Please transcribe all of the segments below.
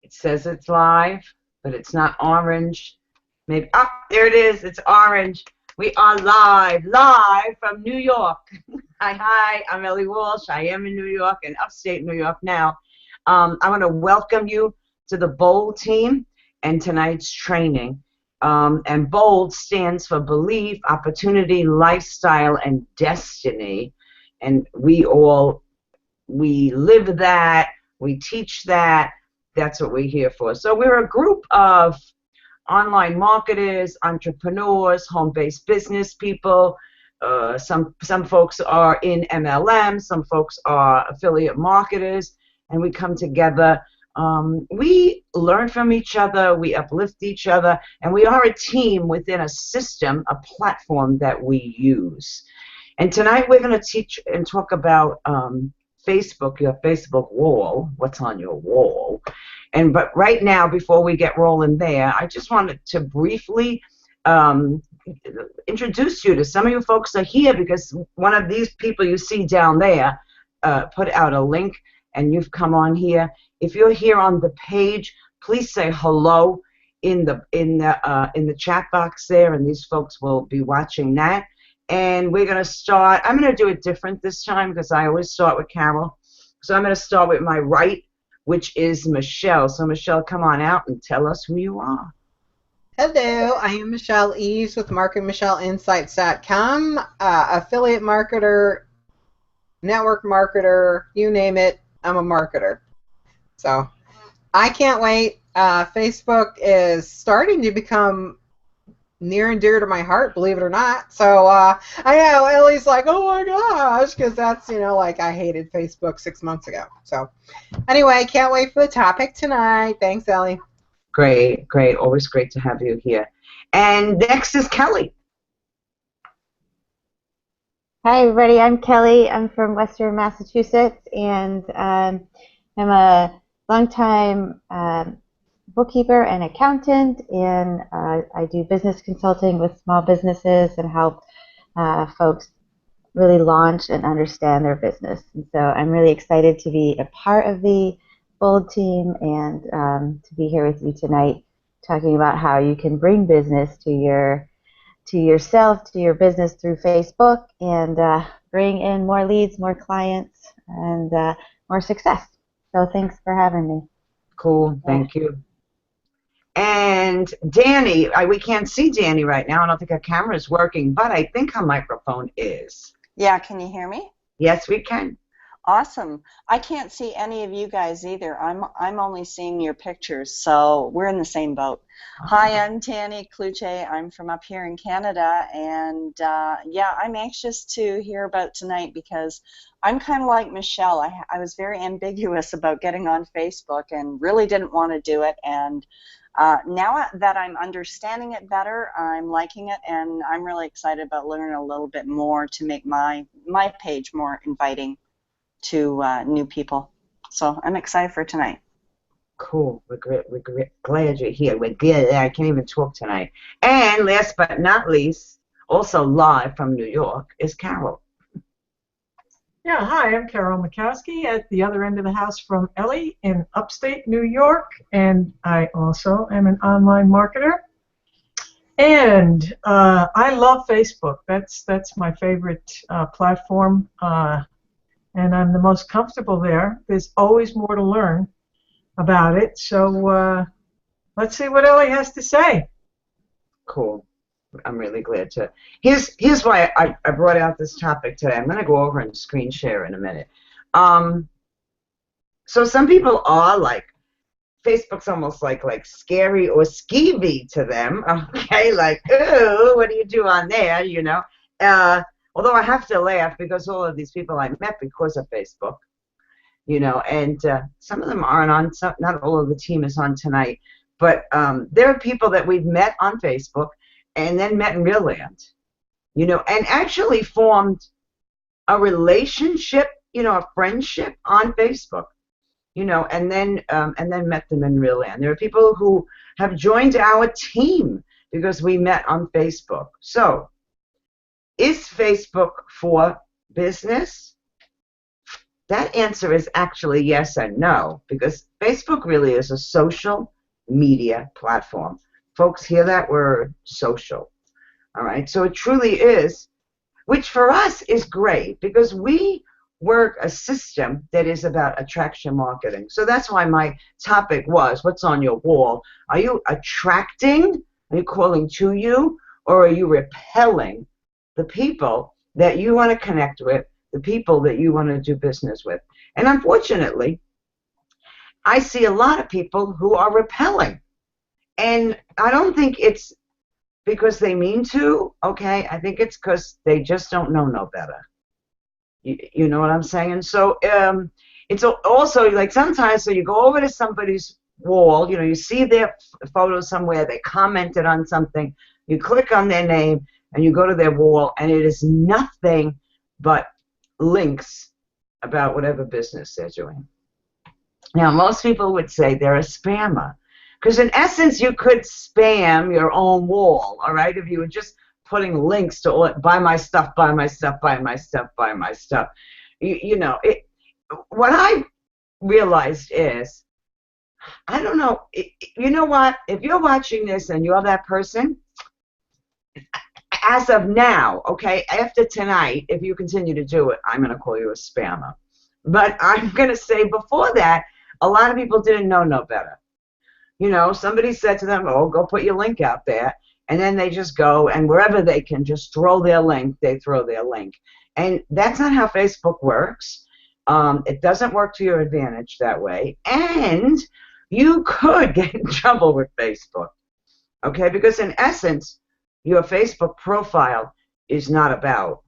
It says it's live, but it's not orange. Maybe, oh, there it is. It's orange. We are live from New York. Hi, I'm Ellie Walsh. I am in New York, in upstate New York now. I want to welcome you to the BOLD team and tonight's training. And BOLD stands for Belief, Opportunity, Lifestyle, and Destiny. And we live that, we teach that. That's what we're here for. So we're a group of online marketers, entrepreneurs, home-based business people. Some folks are in MLM, some folks are affiliate marketers, and we come together. We learn from each other, we uplift each other, and we are a team within a system, a platform that we use. And tonight we're going to teach and talk about Facebook, your Facebook wall, what's on your wall. But right now, before we get rolling there, I just wanted to briefly introduce you to some of you folks are here because one of these people you see down there put out a link, and you've come on here. If you're here on the page, please say hello in the chat box there, and these folks will be watching that. And we're going to start. I'm going to do it different this time because I always start with Carol. So I'm going to start with my right, which is Michelle. So Michelle, come on out and tell us who you are. Hello, I am Michelle Eves with MarketMichelleInsights.com, affiliate marketer, network marketer, you name it, I'm a marketer. So I can't wait. Facebook is starting to become near and dear to my heart, believe it or not. So I know Ellie's like, oh my gosh, because that's, like I hated Facebook 6 months ago. So anyway, can't wait for the topic tonight. Thanks, Ellie. Great, great. Always great to have you here. And next is Kelly. Hi, everybody. I'm Kelly. I'm from Western Massachusetts, and I'm a longtime bookkeeper and accountant, and I do business consulting with small businesses and help folks really launch and understand their business. And so I'm really excited to be a part of the BOLD team and to be here with you tonight talking about how you can bring business to yourself, to your business through Facebook, and bring in more leads, more clients, and more success. So thanks for having me. Cool. Thank you. And Danny, we can't see Danny right now. I don't think her camera is working, but I think her microphone is. Yeah, can you hear me? Yes, we can. Awesome. I can't see any of you guys either. I'm only seeing your pictures, so we're in the same boat. Hi, I'm Tanny Kluche. I'm from up here in Canada, and yeah, I'm anxious to hear about tonight because I'm kind of like Michelle. I was very ambiguous about getting on Facebook and really didn't want to do it, and now that I'm understanding it better, I'm liking it, and I'm really excited about learning a little bit more to make my page more inviting to new people. So I'm excited for tonight. Cool. We're glad you're here. We're good. I can't even talk tonight. And last but not least, also live from New York, is Carol. Yeah, hi, I'm Carol Mikowski at the other end of the house from Ellie in upstate New York, and I also am an online marketer. And I love Facebook. That's my favorite platform, and I'm the most comfortable there. There's always more to learn about it, so let's see what Ellie has to say. Cool. I'm really glad to. Here's why I brought out this topic today. I'm going to go over and screen share in a minute. So some people are like, Facebook's almost like scary or skeevy to them. Okay, like, ooh, what do you do on there? Although I have to laugh because all of these people I met because of Facebook, and some of them aren't on. Not all of the team is on tonight, but there are people that we've met on Facebook and then met in real land, and actually formed a relationship, a friendship on Facebook, and then met them in real land. There are people who have joined our team because we met on Facebook. So, is Facebook for business? that answer is actually yes and no, because Facebook really is a social media platform. Folks, hear that word, social. All right, so it truly is, which for us is great because we work a system that is about attraction marketing. So that's why my topic was, what's on your wall? Are you attracting? Are you calling to you? Or are you repelling the people that you want to connect with, the people that you want to do business with? And unfortunately, I see a lot of people who are repelling. And I don't think it's because they mean to, okay? I think it's because they just don't know no better. You know what I'm saying? So it's also like sometimes, so you go over to somebody's wall, you see their photo somewhere, they commented on something, you click on their name, and you go to their wall, and it is nothing but links about whatever business they're doing. Now, most people would say they're a spammer, because in essence, you could spam your own wall, all right, if you were just putting links to buy my stuff, buy my stuff, buy my stuff, buy my stuff. What I realized is, I don't know, you know what? If you're watching this and you're that person, as of now, okay, after tonight, if you continue to do it, I'm going to call you a spammer. But I'm going to say before that, a lot of people didn't know no better. Somebody said to them, oh, go put your link out there. And then they just go, and wherever they can just throw their link, they throw their link. And that's not how Facebook works. It doesn't work to your advantage that way. And you could get in trouble with Facebook, okay? Because in essence, your Facebook profile is not about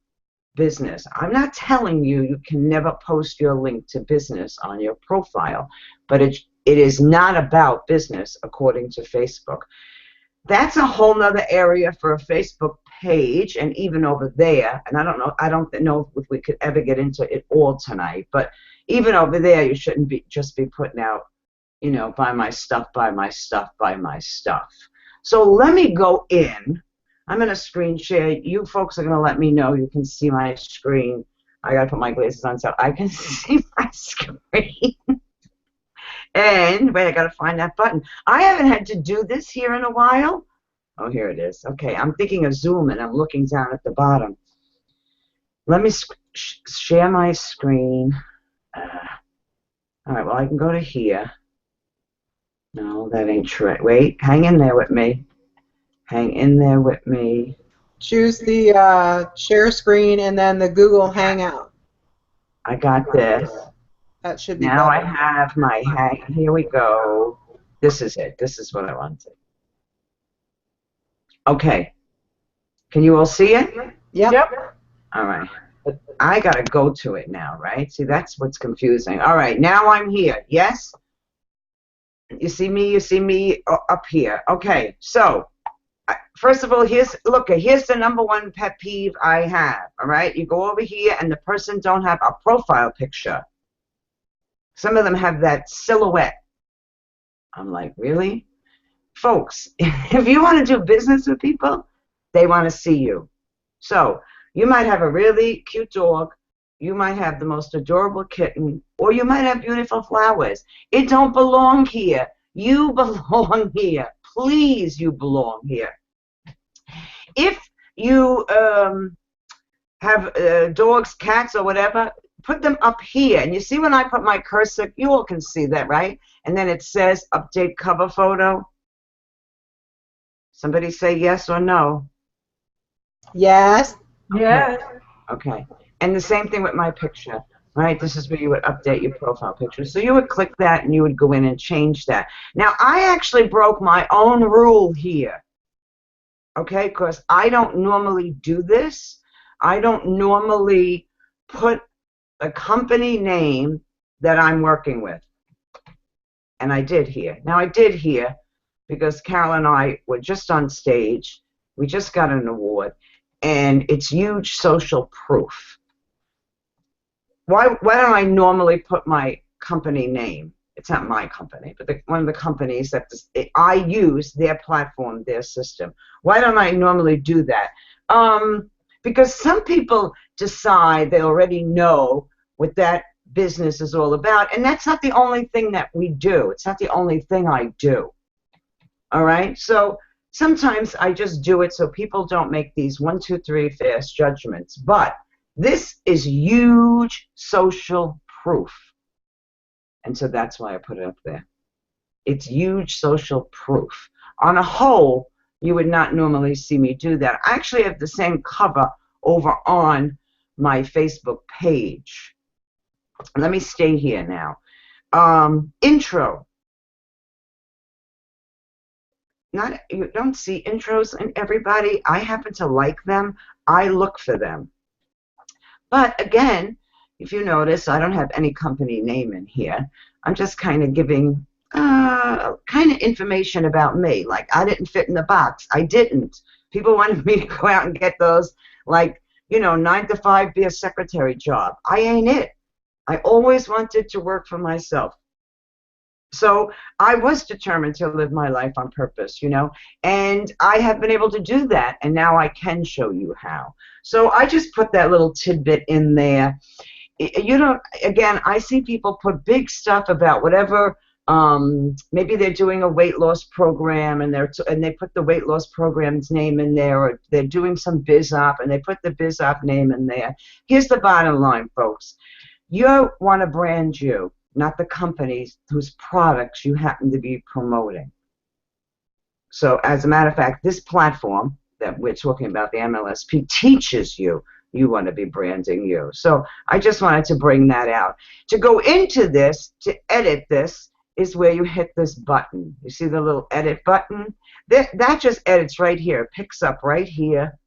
business. I'm not telling you you can never post your link to business on your profile, but it is not about business according to Facebook. That's a whole nother area for a Facebook page, and even over there, and I don't know if we could ever get into it all tonight, but even over there, you shouldn't just be putting out, buy my stuff, buy my stuff, buy my stuff. So let me go in. I'm going to screen share. You folks are going to let me know you can see my screen. I got to put my glasses on so I can see my screen. And wait, I got to find that button. I haven't had to do this here in a while. Oh, here it is. Okay, I'm thinking of Zoom, and I'm looking down at the bottom. Let me share my screen. All right, well, I can go to here. No, that ain't true. Wait, hang in there with me. Hang in there with me. Choose the share screen and then the Google Hangout. I got this. That should be Now better. I have my hang. Here we go. This is it. This is what I wanted. Okay. Can you all see it? Yep. All right. But I got to go to it now, right? See, that's what's confusing. All right. Now I'm here. Yes? You see me? You see me up here. Okay. So, first of all, here's the #1 pet peeve I have. All right. You go over here, and the person don't have a profile picture. Some of them have that silhouette. I'm like, really? Folks, if you want to do business with people, they want to see you. So you might have a really cute dog. You might have the most adorable kitten. Or you might have beautiful flowers. It don't belong here. You belong here. Please, you belong here. If you have dogs, cats, or whatever, put them up here. And you see when I put my cursor, you all can see that, right? And then it says update cover photo. Somebody say yes or no. Yes. Yeah. Okay. And the same thing with my picture, right? This is where you would update your profile picture. So you would click that and you would go in and change that. Now, I actually broke my own rule here, okay? Because I don't normally do this. I don't normally put a company name that I'm working with. And I did here. Now, I did here because Carol and I were just on stage. We just got an award. And it's huge social proof. Why don't I normally put my company name? It's not my company, but one of the companies that I use, their platform, their system. Why don't I normally do that? Because some people decide they already know what that business is all about. And that's not the only thing that we do. It's not the only thing I do. All right? So sometimes I just do it so people don't make these 1, 2, 3 fast judgments. But this is huge social proof. And so that's why I put it up there. It's huge social proof. On a whole, you would not normally see me do that. I actually have the same cover over on my Facebook page. Let me stay here now. Intro. You don't see intros in everybody. I happen to like them. I look for them. But again, if you notice, I don't have any company name in here. I'm just kind of giving kind of information about me. Like, I didn't fit in the box. I didn't. People wanted me to go out and get those, like, 9 to 5, be a secretary job. I ain't it. I always wanted to work for myself. So I was determined to live my life on purpose, and I have been able to do that, and now I can show you how. So I just put that little tidbit in there. Again, I see people put big stuff about whatever, maybe they're doing a weight loss program, and they put the weight loss program's name in there, or they're doing some biz op, and they put the biz op name in there. Here's the bottom line, folks. You want to brand you, not the companies whose products you happen to be promoting. So as a matter of fact, this platform that we're talking about, the MLSP, teaches you want to be branding you. So I just wanted to bring that out. To go into this, to edit this, is where you hit this button. You see the little edit button? That just edits right here. It picks up right here.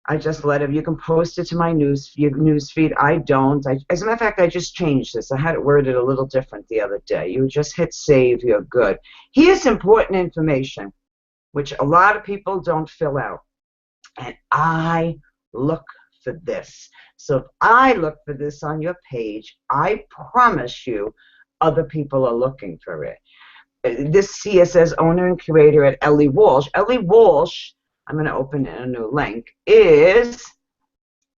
I just let him. You can post it to my news feed. I don't. As a matter of fact, I just changed this. I had it worded a little different the other day. You just hit save. You're good. Here's important information, which a lot of people don't fill out. And I look for this. So if I look for this on your page, I promise you other people are looking for it. This here says owner and curator at Ellie Walsh. Ellie Walsh, I'm going to open a new link, is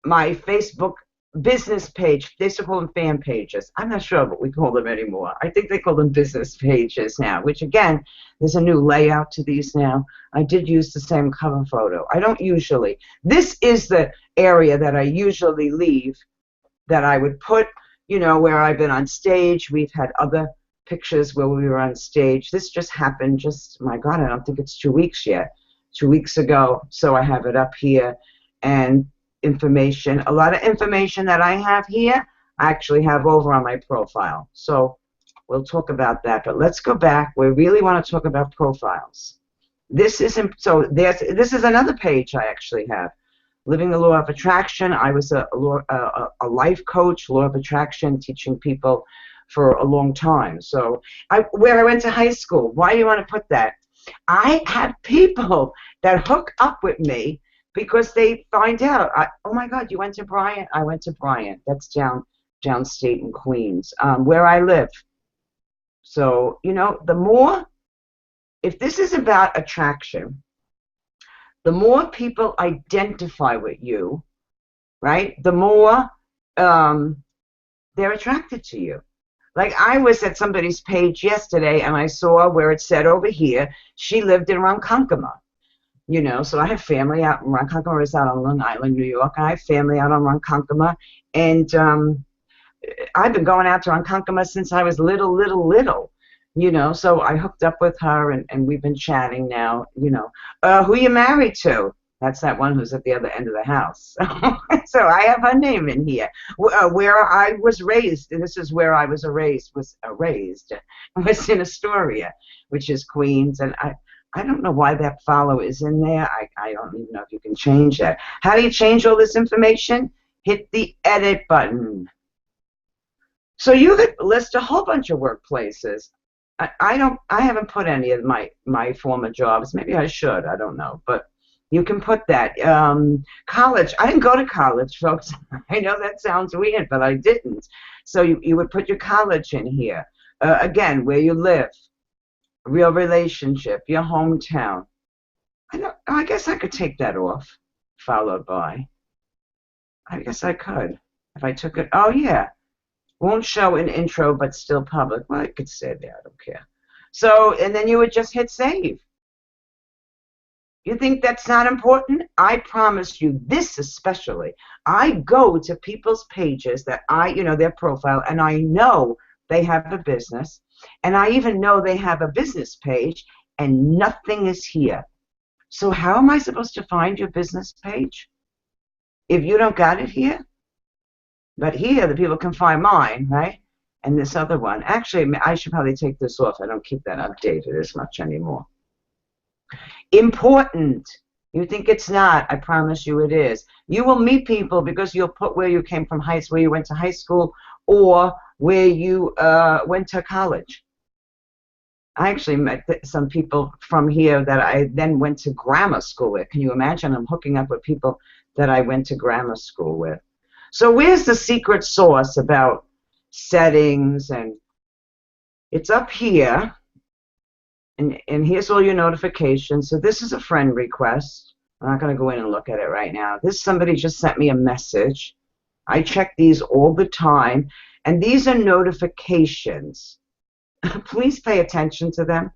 my Facebook business page. They used to call them fan pages. I'm not sure what we call them anymore. I think they call them business pages now, which again, there's a new layout to these now. I did use the same cover photo. I don't usually. This is the area that I usually leave, that I would put, where I've been on stage. We've had other pictures where we were on stage. This just happened my God, I don't think it's 2 weeks yet. 2 weeks ago, so I have it up here. And information, a lot of information that I have here, I actually have over on my profile. So we'll talk about that, but let's go back. We really want to talk about profiles. This is another page I actually have. Living the Law of Attraction. I was a life coach, Law of Attraction, teaching people for a long time. So where I went to high school. Why do you want to put that? I have people that hook up with me because they find out, oh my God, you went to Bryant? I went to Bryant. That's downstate in Queens, where I live. So, the more, if this is about attraction, the more people identify with you, right, the more they're attracted to you. Like, I was at somebody's page yesterday, and I saw where it said over here, she lived in Ronkonkoma. So I have family out in Ronkonkoma. It's out on Long Island, New York. I have family out on Ronkonkoma. And I've been going out to Ronkonkoma since I was little. So I hooked up with her, and we've been chatting now, who you married to? That's that one who's at the other end of the house. So I have her name in here. Where I was raised, and this is where I was raised, was in Astoria, which is Queens. And I don't know why that follow is in there. I don't even know if you can change that. How do you change all this information? Hit the edit button. So you could list a whole bunch of workplaces. I haven't put any of my former jobs. Maybe I should. I don't know. But you can put that. College. I didn't go to college, folks. I know that sounds weird, but I didn't. So you would put your college in here. Again, where you live, real relationship, your hometown. I guess I could take that off, followed by. I guess I could. If I took it, oh yeah, won't show an intro but still public. Well, I could say that, I don't care. So, and then you would just hit save. You think that's not important? I promise you this especially. I go to people's pages that their profile, and I know they have a business, and I even know they have a business page, and nothing is here. So how am I supposed to find your business page if you don't got it here? But here, the people can find mine, right? And this other one. Actually, I should probably take this off. I don't keep that updated as much anymore. Important. You think it's not. I promise you it is. You will meet people because you'll put where you came from, where you went to high school, or where you went to college. I actually met some people from here that I then went to grammar school with. Can you imagine? I'm hooking up with people that I went to grammar school with. So where's the secret sauce about settings? And it's up here. And here's all your notifications. So this is a friend request. I'm not going to go in and look at it right now. Somebody just sent me a message. I check these all the time. And these are notifications. Please pay attention to them.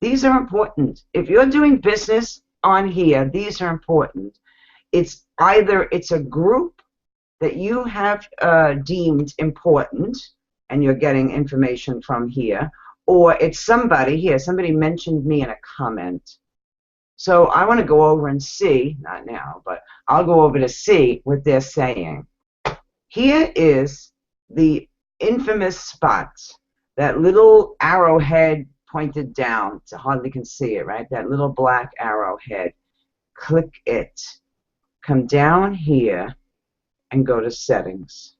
These are important. If you're doing business on here, these are important. It's either it's a group that you have deemed important, and you're getting information from here, or it's somebody here. Somebody mentioned me in a comment. So I want to go over and see, not now, but I'll go over to see what they're saying. Here is the infamous spot, that little arrowhead pointed down. So hardly can see it, right? That little black arrowhead. Click it. Come down here and go to settings.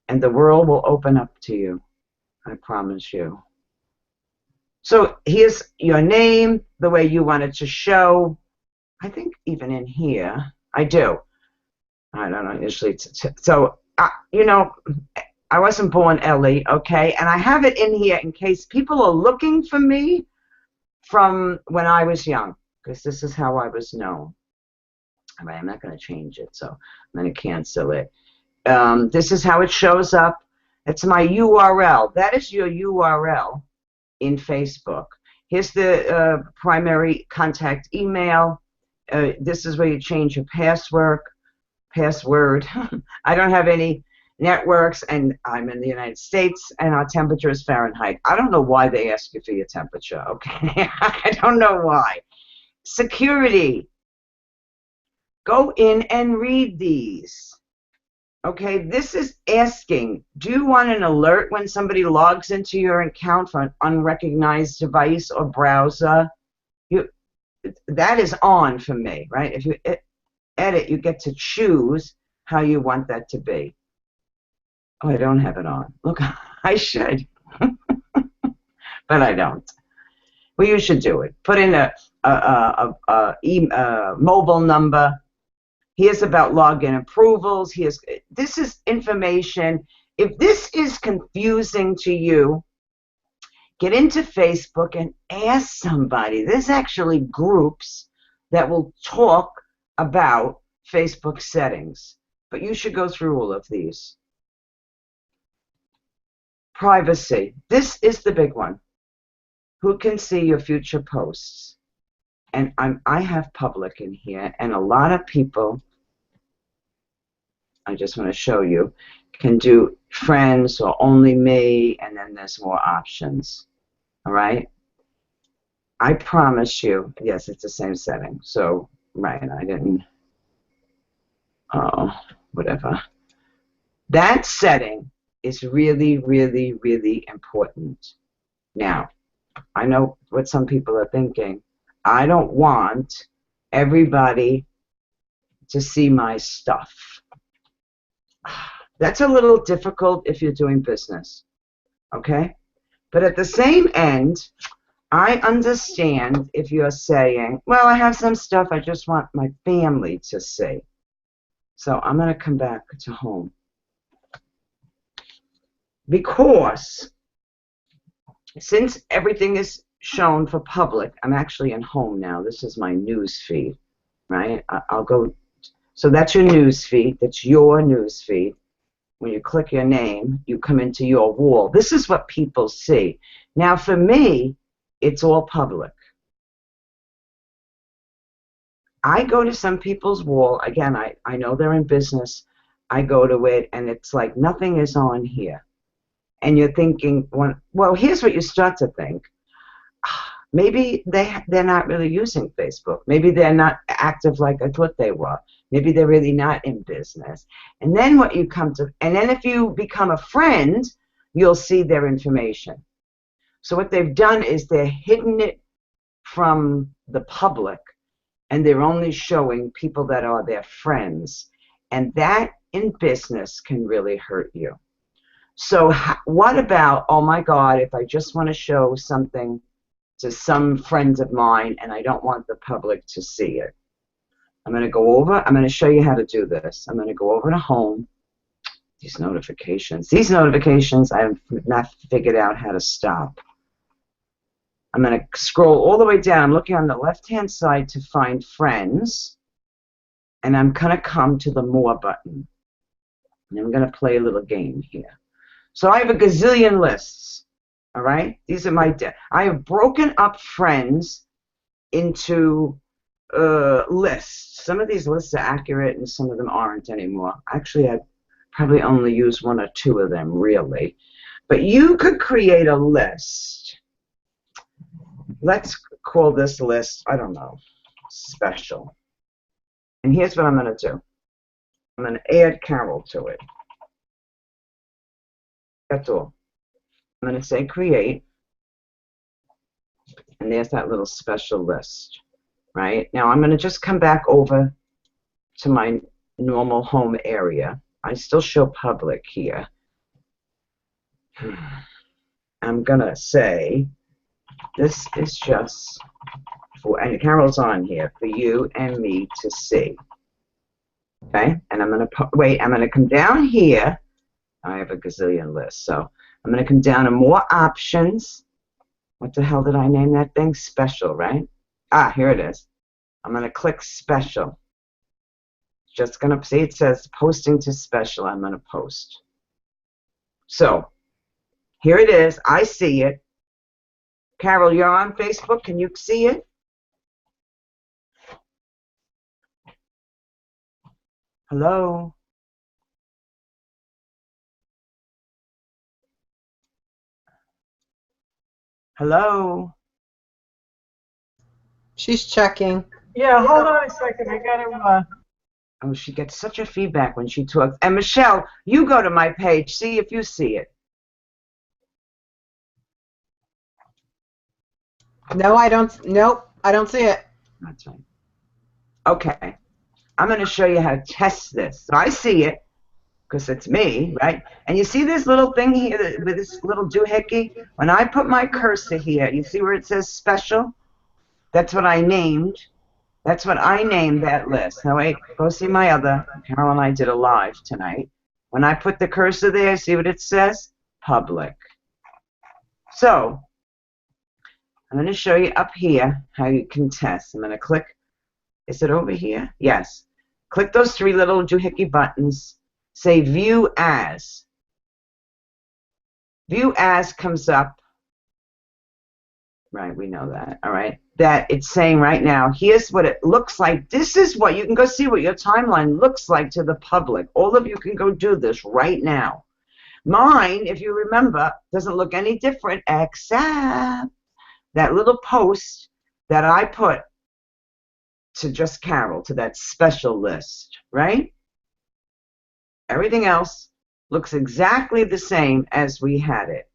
And the world will open up to you. I promise you. So here's your name, the way you want it to show. I think even in here, I do. I don't know, usually. So, I wasn't born Ellie, okay? And I have it in here in case people are looking for me from when I was young, because this is how I was known. All right, I'm not going to change it, so I'm going to cancel it. This is how it shows up. It's my URL. That is your URL in Facebook. Here's the primary contact email. This is where you change your password. I don't have any networks, and I'm in the United States, and our temperature is Fahrenheit. I don't know why they ask you for your temperature, okay? I don't know why. Security. Go in and read these. Okay, this is asking, do you want an alert when somebody logs into your account from an unrecognized device or browser? That is on for me, right? If you edit, you get to choose how you want that to be. Oh, I don't have it on. Look, I should, but I don't. Well, you should do it. Put in a mobile number. Here's about login approvals. This is information. If this is confusing to you, get into Facebook and ask somebody. There's actually groups that will talk about Facebook settings, but you should go through all of these. Privacy. This is the big one. Who can see your future posts? And I have public in here, and a lot of people, I just want to show you, can do friends or only me, and then there's more options. All right? I promise you, yes, it's the same setting. So, right, I didn't, whatever. That setting is really, really, really important. Now, I know what some people are thinking. I don't want everybody to see my stuff. That's a little difficult if you're doing business, okay? But at the same end, I understand if you're saying, well, I have some stuff I just want my family to see. So I'm going to come back to home. Because since everything is shown for public, I'm actually in home now. This is my news feed, right? I'll go So that's your news feed. That's your news feed. When you click your name, you come into your wall. This is what people see. Now, for me, it's all public. I go to some people's wall. Again, I know they're in business. I go to it, and it's like nothing is on here. And you're thinking, well, here's what you start to think. Maybe they're not really using Facebook. Maybe they're not active like I thought they were. Maybe they're really not in business. And then what you come to, and then if you become a friend, you'll see their information. So what they've done is they're hidden it from the public, and they're only showing people that are their friends. And that in business can really hurt you. So what about, oh my God, if I just want to show something to some friends of mine and I don't want the public to see it? I'm going to show you how to do this. I'm going to go over to home. These notifications I have not figured out how to stop. I'm going to scroll all the way down. I'm looking on the left-hand side to find friends, and I'm going to come to the more button. And I'm going to play a little game here. So I have a gazillion lists, all right? These are I have broken up friends into lists. Some of these lists are accurate and some of them aren't anymore. Actually, I probably only use one or two of them, really. But you could create a list. Let's call this list, I don't know, special. And here's what I'm going to do. I'm going to add Carol to it. That's all. I'm going to say create. And there's that little special list. Right? Now I'm going to just come back over to my normal home area. I still show public here. I'm going to say this is just for, and Carol's on here, for you and me to see. Okay? And I'm going to, wait, I'm going to come down here. I have a gazillion lists. So I'm going to come down to more options. What the hell did I name that thing? Special, right? Ah, here it is. I'm going to click special. Just going to see it says posting to special. I'm going to post. So here it is. I see it. Carol, you're on Facebook. Can you see it? Hello? Hello? She's checking. Yeah, hold on a second. I got to. Oh, she gets such a feedback when she talks. And Michelle, you go to my page. See if you see it. No, I don't. Nope, I don't see it. That's right. Okay. I'm going to show you how to test this. So I see it because it's me, right? And you see this little thing here with this little doohickey? When I put my cursor here, you see where it says special? That's what I named. That's what I named that list. Now wait, go see my other. Carol and I did a live tonight. When I put the cursor there, see what it says? Public. So I'm going to show you up here how you can test. I'm going to click. Is it over here? Yes. Click those three little doohickey buttons. Say View As. View As comes up. Right, we know that. All right. That it's saying right now, here's what it looks like. This is what you can go see what your timeline looks like to the public. All of you can go do this right now. Mine, if you remember, doesn't look any different except that little post that I put to just Carol, to that special list, right? Everything else looks exactly the same as we had it.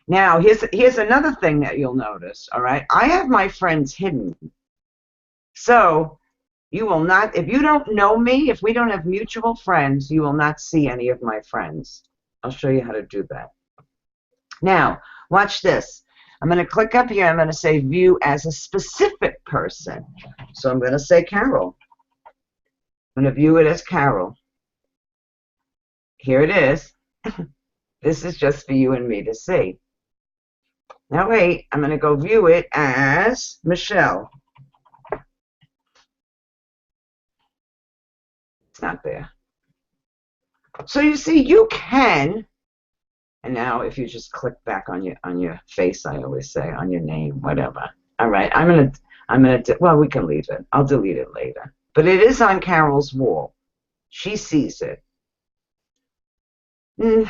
Now, here's another thing that you'll notice, all right? I have my friends hidden. So you will not, if you don't know me, if we don't have mutual friends, you will not see any of my friends. I'll show you how to do that. Now, watch this. I'm going to click up here. I'm going to say View As a Specific Person. So I'm going to say Carol. I'm going to view it as Carol. Here it is. This is just for you and me to see. Now wait, I'm going to go view it as Michelle. It's not there. So you see, you can. And now, if you just click back on your face, I always say on your name, whatever. All right, I'm gonna. Well, we can leave it. I'll delete it later. But it is on Carol's wall. She sees it. You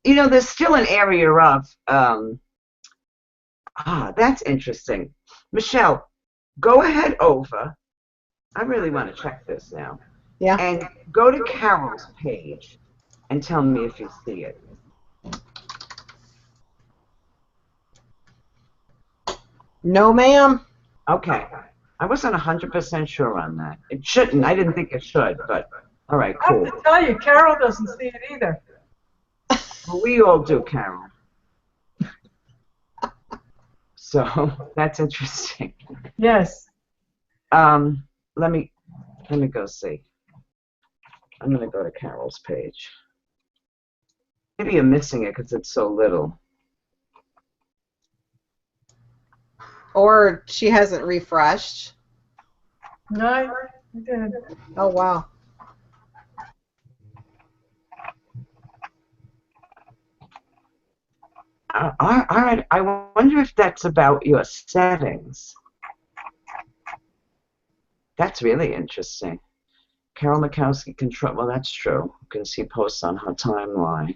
know, there's still an area of. That's interesting. Michelle, go ahead over. I really want to check this now. Yeah. And go to Carol's page and tell me if you see it. No, ma'am. Okay. I wasn't 100% sure on that. It shouldn't. I didn't think it should, but all right, I cool. have to tell you, Carol doesn't see it either. Well, we all do, Carol. So that's interesting. Yes. Let me go see. I'm going to go to Carol's page. Maybe you're missing it because it's so little. Or she hasn't refreshed. No, I did. Oh, wow. All right. I wonder if that's about your settings. That's really interesting. Carol Makowski control. Well, that's true. You can see posts on her timeline.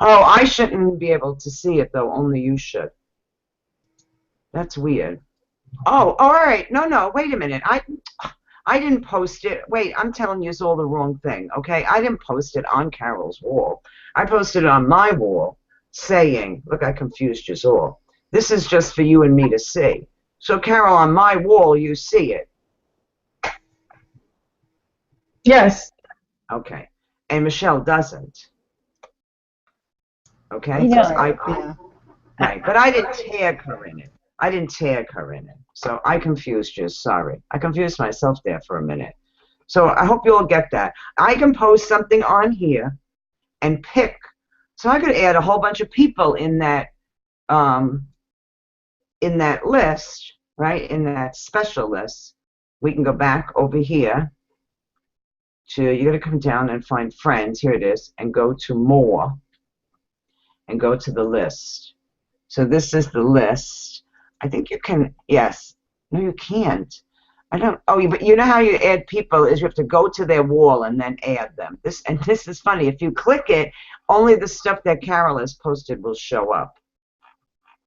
Oh, I shouldn't be able to see it though. Only you should. That's weird. Oh, all right. No. Wait a minute. I didn't post it. Wait, I'm telling you it's all the wrong thing. Okay, I didn't post it on Carol's wall. I posted it on my wall, saying, "Look, I confused you all. This is just for you and me to see." So, Carol, on my wall, you see it. Yes. Okay. And Michelle doesn't. Okay? You know, Yeah. Right. But I didn't tag her in it. So I confused you. Sorry. I confused myself there for a minute. So I hope you all get that. I can post something on here and pick. So I could add a whole bunch of people in that list, right? In that special list. We can go back over here. You got to come down and find friends. Here it is, and go to more, and go to the list. So this is the list. I think you can. Yes. No, you can't. I don't. Oh, but you know how you add people is you have to go to their wall and then add them. This is funny. If you click it, only the stuff that Carol has posted will show up.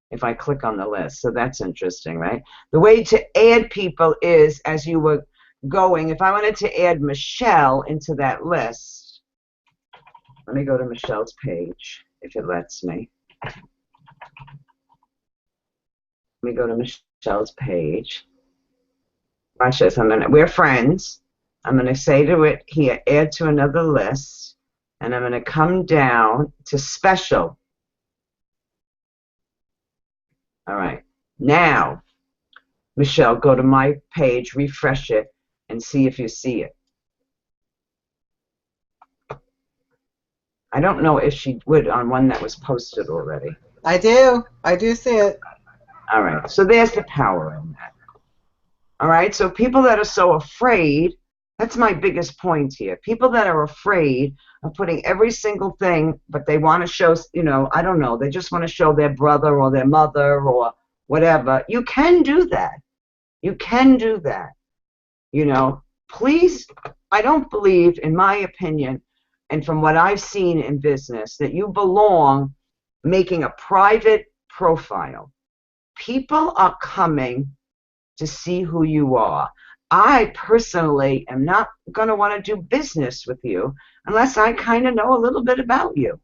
If I click on the list, so that's interesting, right? The way to add people is as you were going. If I wanted to add Michelle into that list, let me go to Michelle's page, if it lets me. Let me go to Michelle's page. Watch this. We're friends. I'm going to say to it here, add to another list, and I'm going to come down to special. All right. Now, Michelle, go to my page, refresh it, and see if you see it. I don't know if she would on one that was posted already. I do see it. All right, so there's the power in that. All right, so people that are so afraid, that's my biggest point here. People that are afraid of putting every single thing, but they want to show, I don't know, they just want to show their brother or their mother or whatever. You can do that. You can do that. Please, I don't believe, in my opinion, and from what I've seen in business, that you belong making a private profile. People are coming to see who you are. I personally am not going to want to do business with you unless I kind of know a little bit about you.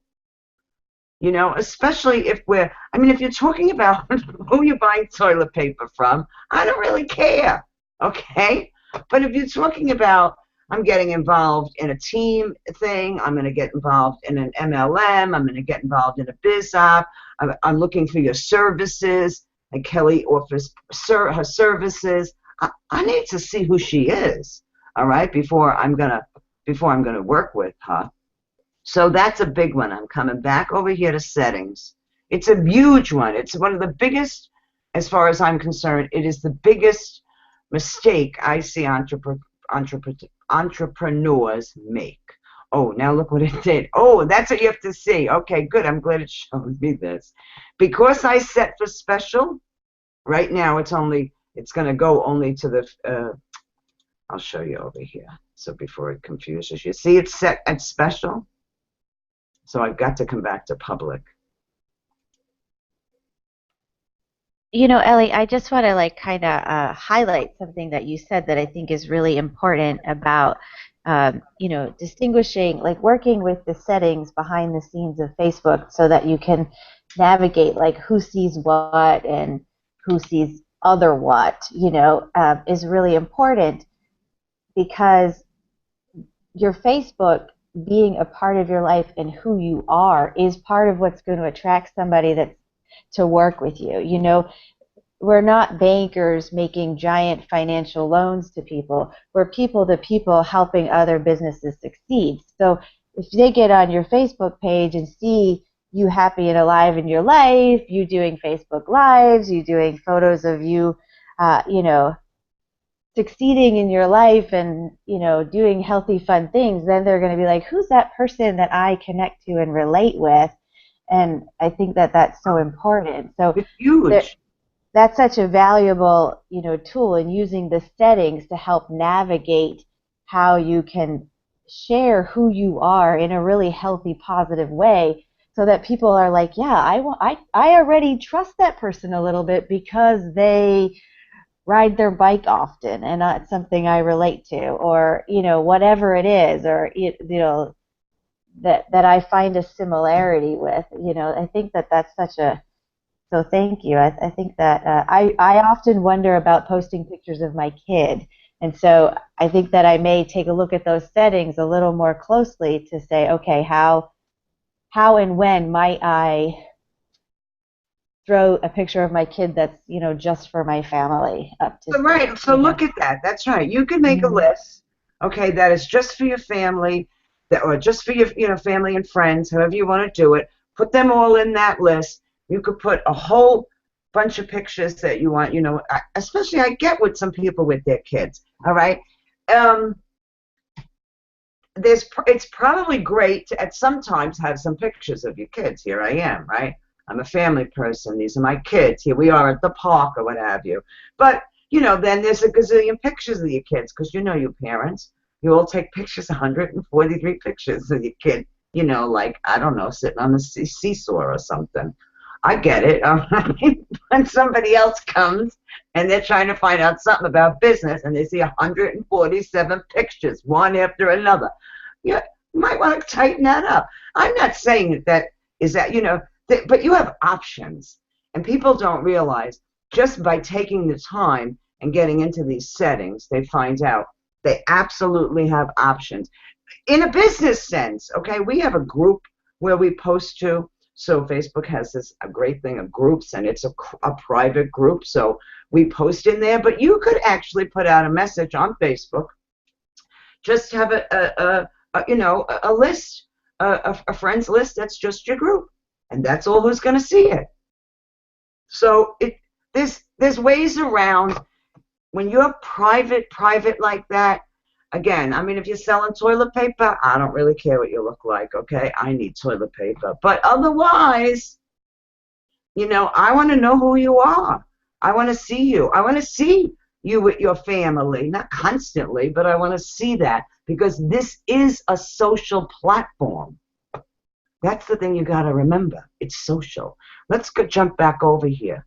Especially if if you're talking about who you're buying toilet paper from, I don't really care, okay? But if you're talking about I'm getting involved in a team thing, I'm going to get involved in an MLM, I'm going to get involved in a biz op, I'm looking for your services, and Kelly offers her services. I need to see who she is, all right, before I'm gonna work with her. So that's a big one. I'm coming back over here to settings. It's a huge one. It's one of the biggest, as far as I'm concerned. It is the biggest mistake I see entrepreneurs entrepreneurs make. Oh, now look what it did. Oh, that's what you have to see. Okay, good. I'm glad it showed me this. Because I set for special, right now it's going to go only to the, I'll show you over here. So before it confuses you. See, it's set at special. So I've got to come back to public. You know, Ellie, I just want to like kind of highlight something that you said that I think is really important about, you know, distinguishing, like working with the settings behind the scenes of Facebook so that you can navigate like who sees what and who sees other what, you know, is really important because your Facebook being a part of your life and who you are is part of what's going to attract somebody that's to work with you. You know, we're not bankers making giant financial loans to people. We're people to people helping other businesses succeed. So if they get on your Facebook page and see you happy and alive in your life, you doing Facebook Lives, you doing photos of you, you know, succeeding in your life and, you know, doing healthy, fun things, then they're going to be like, who's that person that I connect to and relate with? And I think that that's so important. So it's huge. That's such a valuable, you know, tool in using the settings to help navigate how you can share who you are in a really healthy, positive way, so that people are like, yeah, I already trust that person a little bit because they ride their bike often, and that's something I relate to, or you know, whatever it is, or you know, that I find a similarity with. You know, I think that that's such a so thank you. I think that I often wonder about posting pictures of my kid. And so I think that I may take a look at those settings a little more closely to say, okay, how and when might I throw a picture of my kid that's, you know, just for my family up to So, right. So you know. look at that. That's right. You can make a list, okay, that is just for your family, that or just for your, you know, family and friends, however you want to do it. Put them all in that list. You could put a whole bunch of pictures that you want, you know, especially I get with some people with their kids, all right? It's probably great to at sometimes have some pictures of your kids. Here I am, right? I'm a family person. These are my kids. Here we are at the park or what have you. But, you know, then there's a gazillion pictures of your kids because you know you parents. You all take pictures, 143 pictures of your kid, you know, like, I don't know, sitting on the seesaw or something. I get it. When somebody else comes and they're trying to find out something about business and they see 147 pictures, one after another, you might want to tighten that up. I'm not saying that is that, you know, but you have options. And people don't realize just by taking the time and getting into these settings, they find out they absolutely have options. In a business sense, okay, we have a group where we post to. So Facebook has a great thing of groups, and it's a private group. So we post in there, but you could actually put out a message on Facebook. Just have you know, a list, a friends list that's just your group, and that's all who's going to see it. So there's ways around when you're private like that. Again, I mean, if you're selling toilet paper, I don't really care what you look like, okay? I need toilet paper. But otherwise, you know, I want to know who you are. I want to see you. I want to see you with your family, not constantly, but I want to see that because this is a social platform. That's the thing you got to remember. It's social. Let's jump back over here.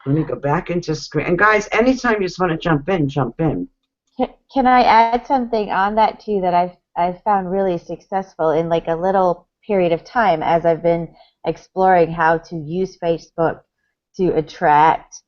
Let me go back into screen. And guys, anytime you just want to jump in, jump in. Can I add something on that too that I've found really successful in like a little period of time as I've been exploring how to use Facebook to attract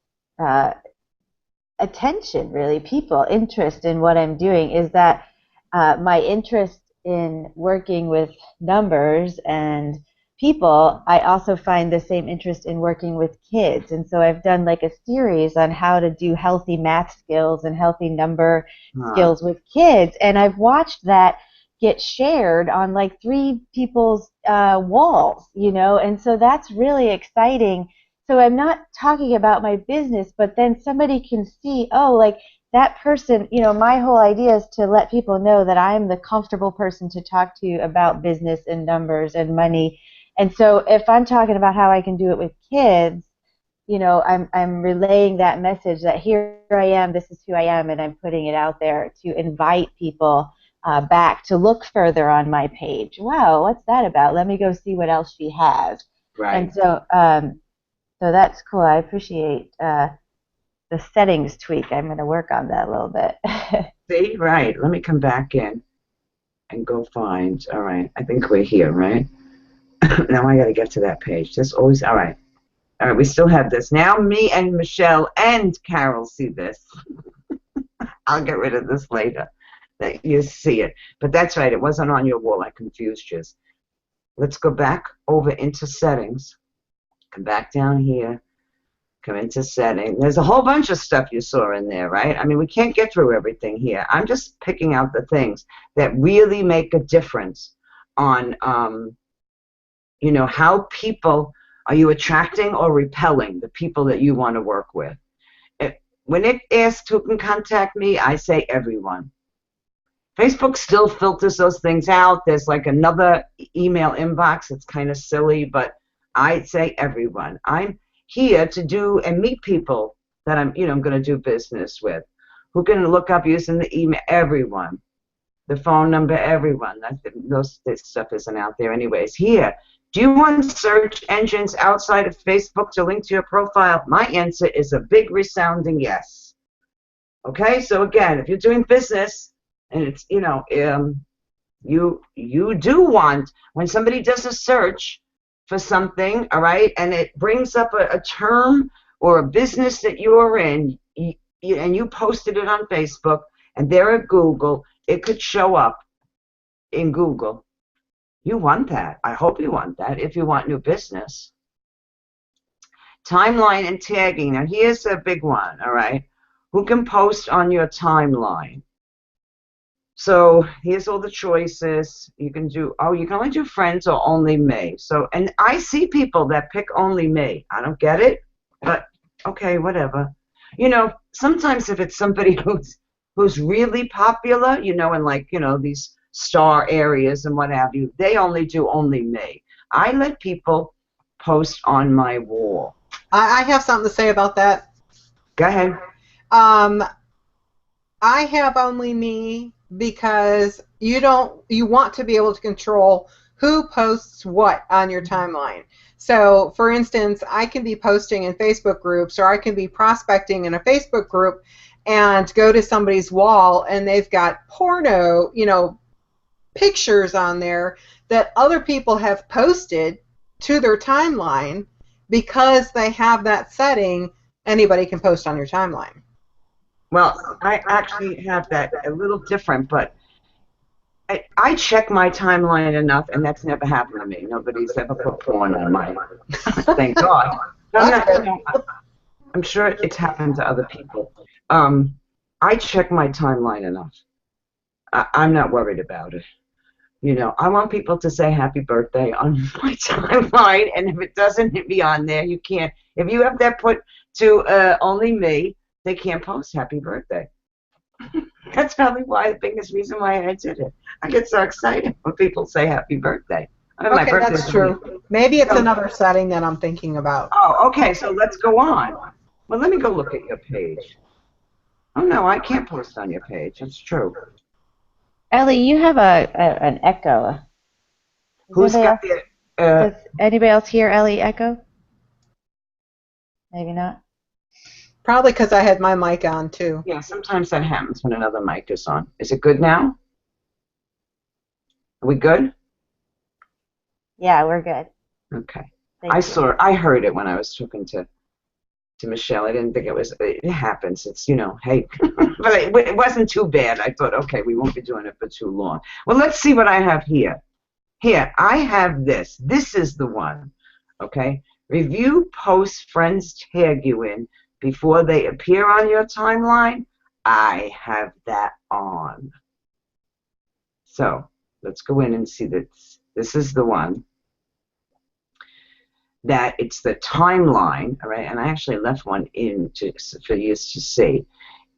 attention, really, people, interest in what I'm doing, is that my interest in working with numbers and people, I also find the same interest in working with kids. And so I've done like a series on how to do healthy math skills and healthy number skills with kids. And I've watched that get shared on like 3 people's walls, you know, and so that's really exciting. So I'm not talking about my business, but then somebody can see, oh, like that person, my whole idea is to let people know that I'm the comfortable person to talk to about business and numbers and money. And so if I'm talking about how I can do it with kids, I'm relaying that message that here I am, this is who I am, and I'm putting it out there to invite people back to look further on my page. Wow, what's that about? Let me go see what else she has. Right. And so that's cool. I appreciate the settings tweak. I'm going to work on that a little bit. See, right. Let me come back in and go find. All right. I think we're here, right? Now I got to get to that page. There's always, all right. All right, we still have this. Now me and Michelle and Carol see this. I'll get rid of this later. That you see it. But that's right. It wasn't on your wall. I confused you. Let's go back over into settings. Come back down here. Come into settings. There's a whole bunch of stuff you saw in there, right? I mean, we can't get through everything here. I'm just picking out the things that really make a difference on, how people, are you attracting or repelling the people that you want to work with? When it asks who can contact me, I say everyone. Facebook still filters those things out. There's like another email inbox. It's kind of silly, but I say everyone. I'm here to do and meet people that I'm going to do business with, who can look up using the email, everyone, the phone number, everyone. This stuff isn't out there anyways. Here, do you want search engines outside of Facebook to link to your profile? My answer is a big resounding yes. Okay, so again, if you're doing business and it's, you do want, when somebody does a search for something, all right, and it brings up a term or a business that you're in, and you posted it on Facebook, and they're at Google, it could show up in Google. You want that. I hope you want that if you want new business. Timeline and tagging. Now, here's a big one, all right? Who can post on your timeline? So here's all the choices. You can do, you can only do friends or only me. So, and I see people that pick only me. I don't get it, but okay, whatever. Sometimes if it's somebody who's really popular, and like, these star areas and what have you, they only do only me. I let people post on my wall. I have something to say about that. Go ahead. I have only me because you want to be able to control who posts what on your timeline. So, for instance, I can be posting in Facebook groups, or I can be prospecting in a Facebook group and go to somebody's wall and they've got porno, pictures on there that other people have posted to their timeline. Because they have that setting, anybody can post on your timeline. Well, I actually have that a little different, but I check my timeline enough, and that's never happened to me. Nobody's ever put porn on mine. Thank God. I'm sure it's happened to other people. I check my timeline enough. I'm not worried about it. I want people to say happy birthday on my timeline, and if it doesn't hit me on there, you can't. If you have that put to only me, they can't post happy birthday. That's probably the biggest reason why I did it. I get so excited when people say happy birthday. Okay, that's true. Maybe it's another setting that I'm thinking about. Oh, okay, so let's go on. Well, let me go look at your page. Oh, no, I can't post on your page. That's true. Ellie, you have an echo. Does anybody else hear Ellie echo? Maybe not. Probably because I had my mic on, too. Yeah, sometimes that happens when another mic is on. Is it good now? Are we good? Yeah, we're good. Okay. I heard it when I was talking to Michelle. I didn't think it happens. It's, hey. But it wasn't too bad. I thought, okay, we won't be doing it for too long. Well, let's see what I have here. Here, I have this. This is the one, okay? Review posts friends tag you in before they appear on your timeline. I have that on. So let's go in and see that this is the one. That it's the timeline, all right? And I actually left one in for you to see.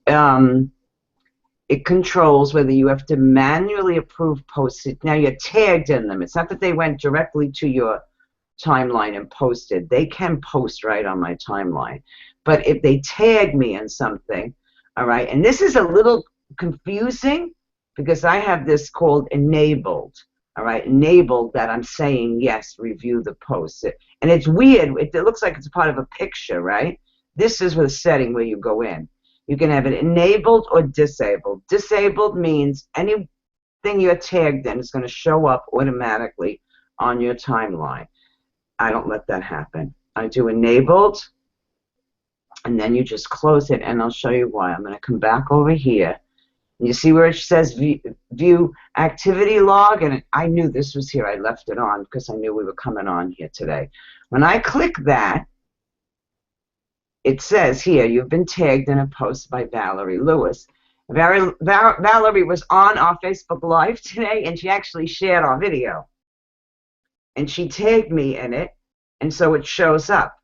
it controls whether you have to manually approve posts. Now you're tagged in them. It's not that they went directly to your timeline and posted. They can post right on my timeline. But if they tag me in something, all right, and this is a little confusing because I have this called enabled, all right, enabled that I'm saying, yes, review the post. And it's weird. It looks like it's part of a picture, right? This is a setting where you go in. You can have it enabled or disabled. Disabled means anything you're tagged in is going to show up automatically on your timeline. I don't let that happen. I do enabled, and then you just close it, and I'll show you why. I'm going to come back over here. You see where it says view activity log? And I knew this was here. I left it on because I knew we were coming on here today. When I click that, it says here, you've been tagged in a post by Valerie Lewis. Valerie was on our Facebook Live today, and she actually shared our video. And she tagged me in it, and so it shows up.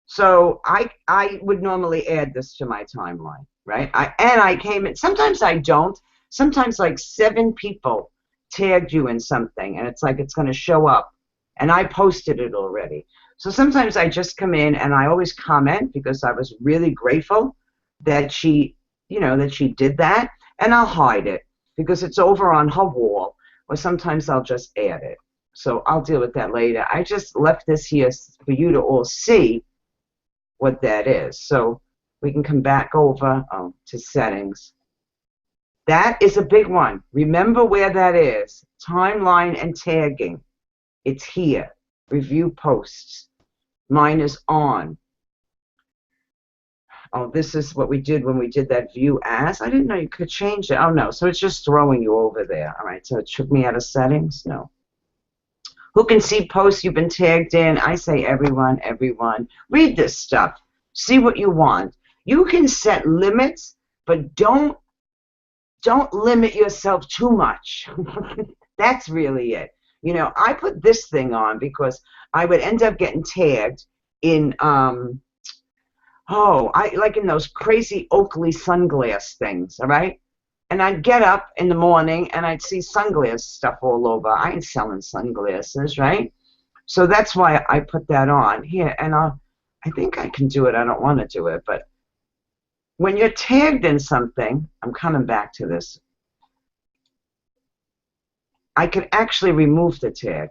So I would normally add this to my timeline, right? I came in. Sometimes I don't. Sometimes like 7 people tagged you in something, and it's like it's going to show up, and I posted it already. So sometimes I just come in, and I always comment because I was really grateful that she, that she did that, and I'll hide it because it's over on her wall, or sometimes I'll just add it. So I'll deal with that later. I just left this here for you to all see what that is. So we can come back over to settings. That is a big one. Remember where that is. Timeline and tagging. It's here. Review posts. Mine is on. Oh, this is what we did when we did that view as. I didn't know you could change it. Oh, no. So it's just throwing you over there. All right. So it took me out of settings? No. Who can see posts you've been tagged in? I say everyone, everyone. Read this stuff. See what you want. You can set limits, but don't limit yourself too much. That's really it. I put this thing on because I would end up getting tagged in, like in those crazy Oakley sunglass things, all right? And I'd get up in the morning and I'd see sunglass stuff all over. I ain't selling sunglasses, right? So that's why I put that on here. And I think I can do it. I don't want to do it. But when you're tagged in something, I'm coming back to this. I could actually remove the tag.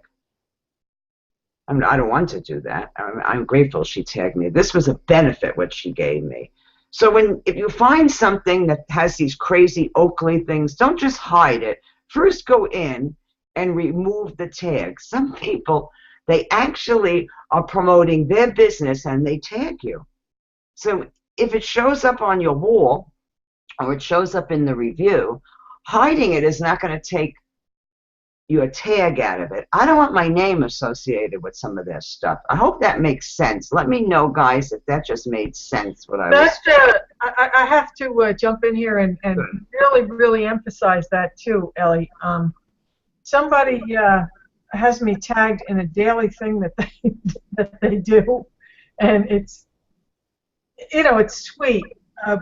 I don't want to do that. I'm grateful she tagged me. This was a benefit what she gave me. So if you find something that has these crazy Oakley things, don't just hide it. First go in and remove the tag. Some people, they actually are promoting their business and they tag you. So if it shows up on your wall or it shows up in the review, hiding it is not going to take your tag out of it. I don't want my name associated with some of this stuff. I hope that makes sense. Let me know, guys, if that just made sense. I have to jump in here and really, really emphasize that too, Ellie. Somebody has me tagged in a daily thing that they do, and it's sweet.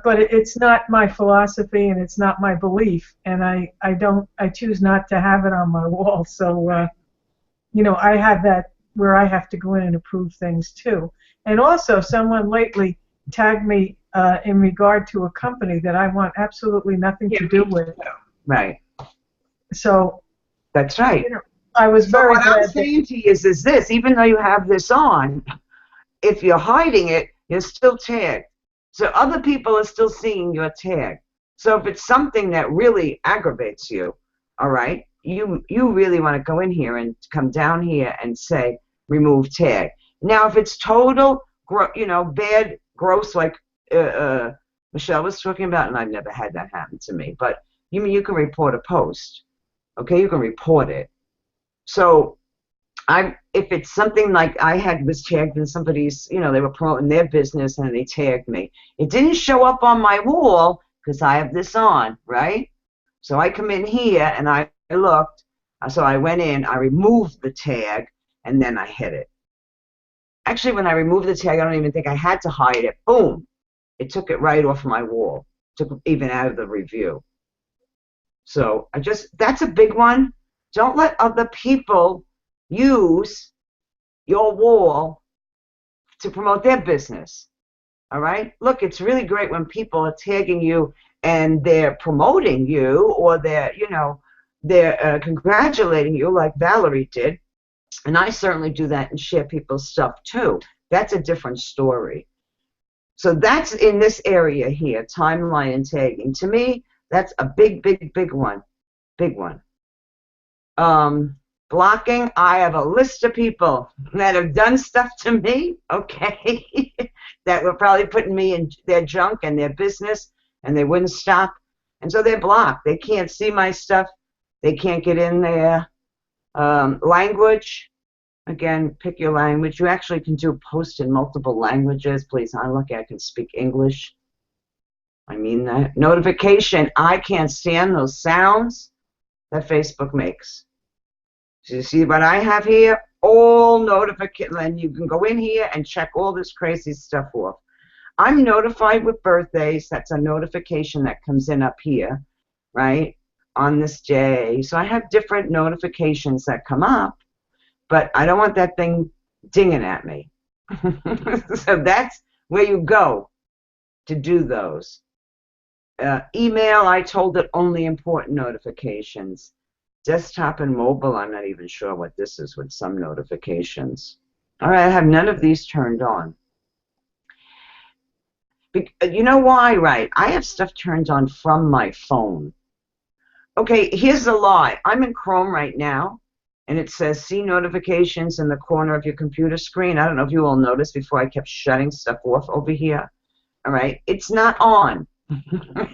But it's not my philosophy and it's not my belief, and I choose not to have it on my wall. So I have that where I have to go in and approve things too. And also, someone lately tagged me in regard to a company that I want absolutely nothing to do with. Right. So that's right. I was very glad. What I'm saying to you is this: even though you have this on, if you're hiding it, you're still tagged. So other people are still seeing your tag. So if it's something that really aggravates you, all right, you really want to go in here and come down here and say remove tag. Now if it's total, bad, gross, like Michelle was talking about, and I've never had that happen to me, but you can report a post, okay? You can report it. So if it's something like I was tagged in somebody's, they were promoting their business and they tagged me. It didn't show up on my wall because I have this on, right? So I come in here and I looked. So I went in, I removed the tag, and then I hid it. Actually, when I removed the tag, I don't even think I had to hide it. Boom. It took it right off my wall. took even out of the review. So that's a big one. Don't let other people use your wall to promote their business. All right? Look, it's really great when people are tagging you and they're promoting you, or they're congratulating you like Valerie did. And I certainly do that and share people's stuff too. That's a different story. So that's in this area here, timeline and tagging. To me, that's a big, big, big one. Big one. Blocking, I have a list of people that have done stuff to me, okay, that were probably putting me in their junk and their business, and they wouldn't stop. And so they're blocked. They can't see my stuff. They can't get in there. Language, again, pick your language. You actually can do post in multiple languages. Please, I'm lucky I can speak English. I mean that. Notification, I can't stand those sounds that Facebook makes. So you see what I have here? All notifications, and you can go in here and check all this crazy stuff off. I'm notified with birthdays. That's a notification that comes in up here, right, on this day. So I have different notifications that come up, but I don't want that thing dinging at me. So that's where you go to do those. Email, I told it only important notifications. Desktop and mobile, I'm not even sure what this is with some notifications. All right, I have none of these turned on. You know why, right? I have stuff turned on from my phone. Okay, here's the lie. I'm in Chrome right now, and it says see notifications in the corner of your computer screen. I don't know if you all noticed before I kept shutting stuff off over here. All right, it's not on.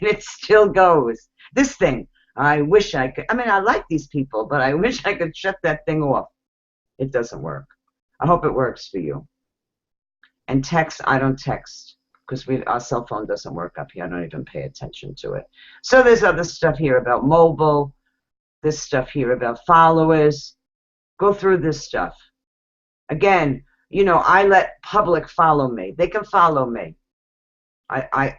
It still goes. This thing. I wish I could. I mean, I like these people, but I wish I could shut that thing off. It doesn't work. I hope it works for you. And text, I don't text because our cell phone doesn't work up here. I don't even pay attention to it. So there's other stuff here about mobile, this stuff here about followers. Go through this stuff. Again, I let public follow me. They can follow me.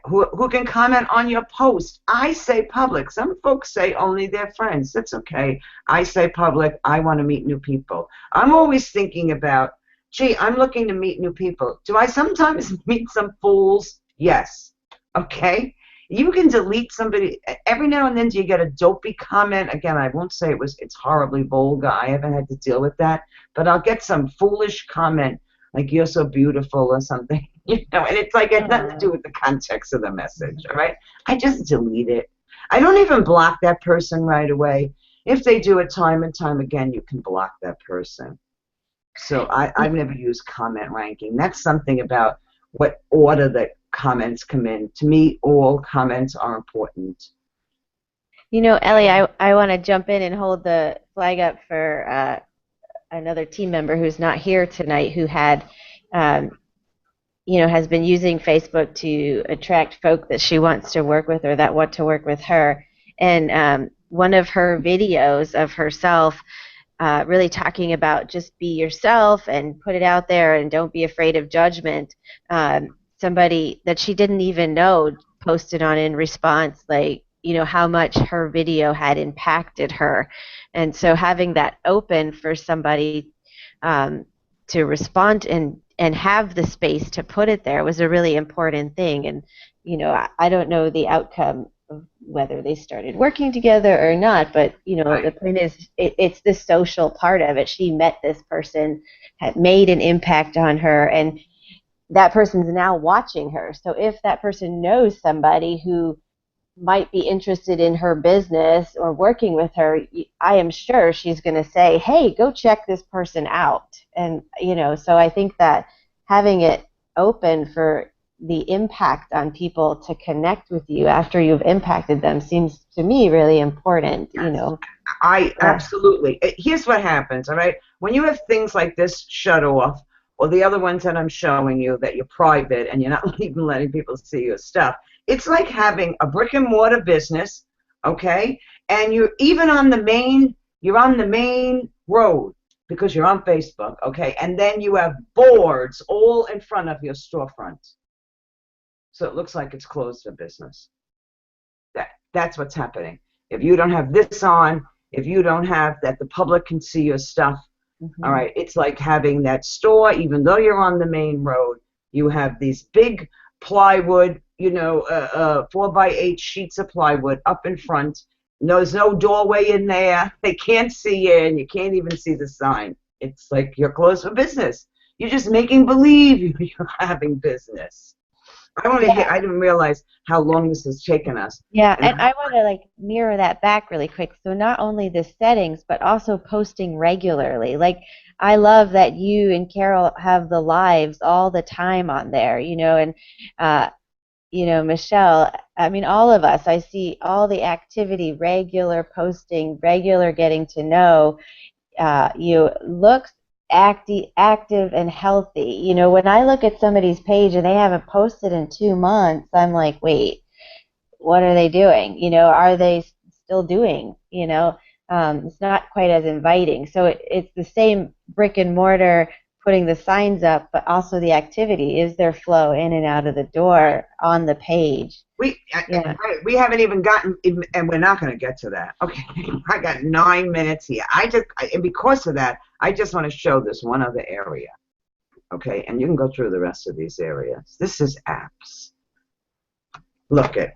Who can comment on your post? I say public. Some folks say only their friends. That's okay. I say public. I want to meet new people. I'm always thinking about, gee, I'm looking to meet new people. Do I sometimes meet some fools? Yes. Okay. You can delete somebody. Every now and then do you get a dopey comment? Again, I won't say it's horribly vulgar. I haven't had to deal with that. But I'll get some foolish comment like you're so beautiful or something. And it's like it has nothing to do with the context of the message, all right? I just delete it. I don't even block that person right away. If they do it time and time again, you can block that person. So I've never used comment ranking. That's something about what order that comments come in. To me, all comments are important. Ellie, I want to jump in and hold the flag up for another team member who's not here tonight who had has been using Facebook to attract folk that she wants to work with or that want to work with her. And one of her videos of herself really talking about just be yourself and put it out there and don't be afraid of judgment. Somebody that she didn't even know posted on in response, like, how much her video had impacted her. And so having that open for somebody to respond and have the space to put it there was a really important thing. And, I don't know the outcome of whether they started working together or not, but, Right. The point is it's the social part of it. She met this person, had made an impact on her, and that person's now watching her. So if that person knows somebody who might be interested in her business or working with her, I am sure she's going to say, hey, go check this person out. And, so I think that having it open for the impact on people to connect with you after you've impacted them seems to me really important, I absolutely. Here's what happens, all right? When you have things like this shut off, or the other ones that I'm showing you that you're private and you're not even letting people see your stuff, it's like having a brick and mortar business, okay? And you're on the main road because you're on Facebook, okay? And then you have boards all in front of your storefront. So it looks like it's closed for business. That's what's happening. If you don't have this on, if you don't have that the public can see your stuff, all right, it's like having that store, even though you're on the main road, you have these big plywood, 4x8 sheets of plywood up in front. There's no doorway in there. They can't see you, and you can't even see the sign. It's like you're closed for business. You're just making believe you're having business. I didn't realize how long this has taken us. Yeah, and I want to like mirror that back really quick. So not only the settings, but also posting regularly. Like I love that you and Carol have the lives all the time on there, and Michelle, I mean all of us, I see all the activity, regular posting, regular getting to know you, looks active and healthy. When I look at somebody's page and they haven't posted in 2 months, I'm like, wait, what are they doing? Are they still doing? It's not quite as inviting. So it's the same brick and mortar, putting the signs up, but also the activity. Is there flow in and out of the door on the page? We haven't even gotten, and we're not going to get to that. Okay, I got 9 minutes here. And because of that, I just want to show this one other area. Okay, and you can go through the rest of these areas. This is apps. Look it.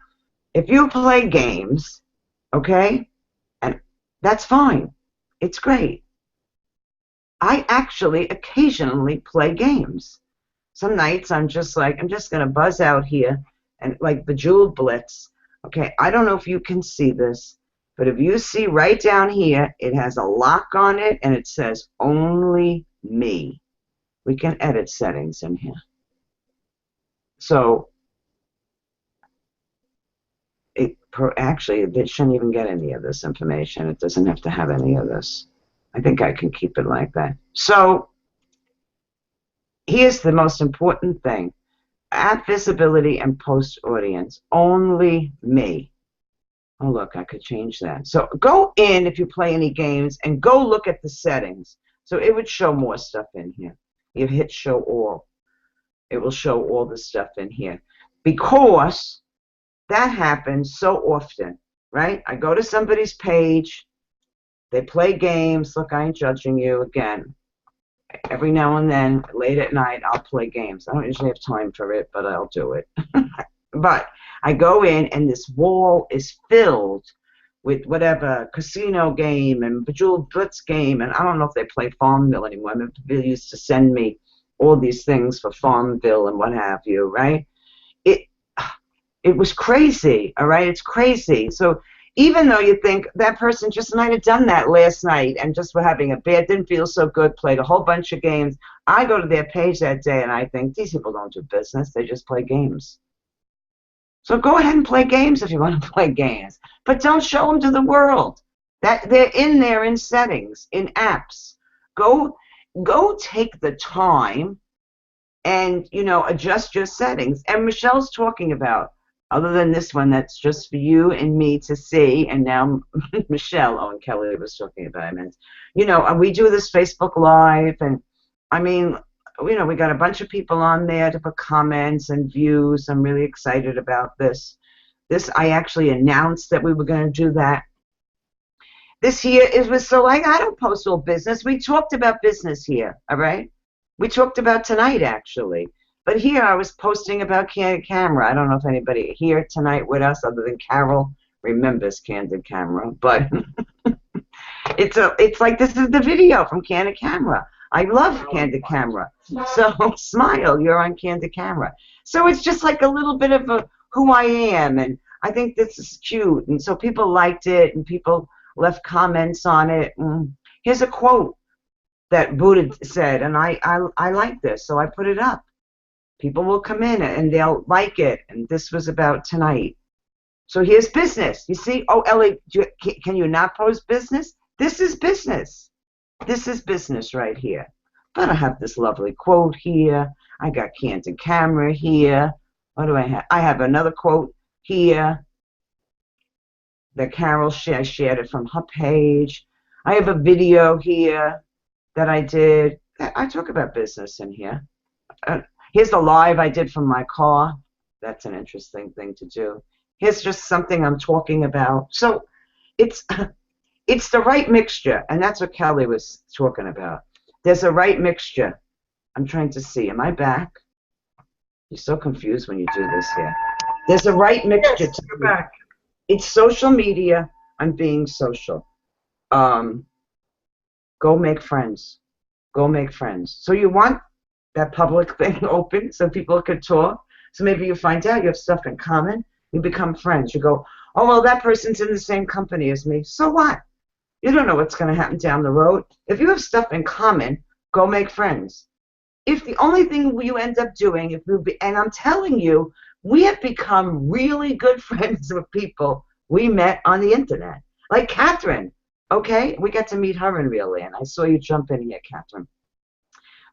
If you play games, okay, and that's fine. It's great. I actually occasionally play games. Some nights I'm just going to buzz out here and like Bejeweled Blitz. Okay, I don't know if you can see this, but if you see right down here, it has a lock on it and it says only me. We can edit settings in here. So actually, it shouldn't even get any of this information. It doesn't have to have any of this. I think I can keep it like that. So here's the most important thing. App visibility and post audience. Only me. Oh, look, I could change that. So go in if you play any games and go look at the settings. So it would show more stuff in here. You hit show all. It will show all the stuff in here. Because that happens so often, right? I go to somebody's page. They play games. Look, I ain't judging you again. Every now and then, late at night, I'll play games. I don't usually have time for it, but I'll do it. But I go in, and this wall is filled with whatever casino game and Bejeweled Blitz game, and I don't know if they play Farmville anymore. I mean, people used to send me all these things for Farmville and what have you, right? It was crazy, all right? It's crazy. So even though you think that person just might have done that last night and just were having a bad, didn't feel so good, played a whole bunch of games, I go to their page that day and I think, these people don't do business, they just play games. So go ahead and play games if you want to play games, but don't show them to the world. That they're in there in settings, in apps. Go take the time and, adjust your settings. And Michelle's talking about, other than this one that's just for you and me to see, and now Michelle, and Kelly was talking about it. And we do this Facebook Live, and I mean, we got a bunch of people on there to put comments and views. I'm really excited about this. I actually announced that we were going to do that. This year was so I don't post all business. We talked about business here, all right? We talked about tonight, actually. But here I was posting about Candid Camera. I don't know if anybody here tonight with us other than Carol remembers Candid Camera, but it's like this is the video from Candid Camera. I love Candid Camera. So smile, you're on Candid Camera. So it's just like a little bit of a who I am, and I think this is cute. And so people liked it, and people left comments on it. And here's a quote that Buddha said, and I like this, so I put it up. People will come in and they'll like it, and this was about tonight. So here's business. You see? Oh, Ellie, can you not post business? This is business. This is business right here. But I have this lovely quote here. I got Candid Camera here. What do I have? I have another quote here that Carol shared it from her page. I have a video here that I did. I talk about business in here. Here's the live I did from my car. That's an interesting thing to do. Here's just something I'm talking about. So it's the right mixture, and that's what Kelly was talking about. There's a right mixture. I'm trying to see. Am I back? You're so confused when you do this here. There's a right mixture Yes, to you're me. back. It's social media. I'm being social. Go make friends. Go make friends. So you want that public thing open so people could talk. So maybe you find out you have stuff in common. You become friends. You go, oh, well, that person's in the same company as me. So what? You don't know what's going to happen down the road. If you have stuff in common, go make friends. If the only thing you end up doing, and I'm telling you, we have become really good friends with people we met on the internet. Like Catherine, okay? We got to meet her in real life. I saw you jump in here, Catherine.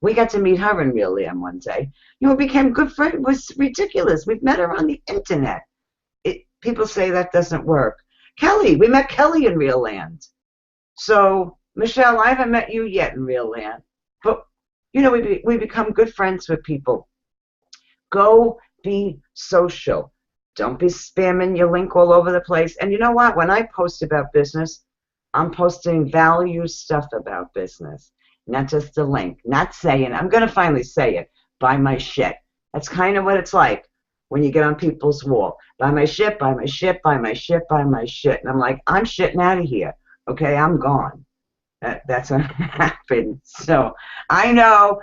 We got to meet her in real life one day. You know, we became good friends. It was ridiculous. We've met her on the internet. People say that doesn't work. Kelly, we met Kelly in real land. So, Michelle, I haven't met you yet in real land. But, you know, we become good friends with people. Go be social. Don't be spamming your link all over the place. And you know what? When I post about business, I'm posting value stuff about business, not just a link. Not saying, I'm going to finally say it, buy my shit. That's kind of what it's like when you get on people's wall. Buy my shit, buy my shit, buy my shit, buy my shit. And I'm like, I'm shitting out of here. Okay, I'm gone. That's what happened. So I know,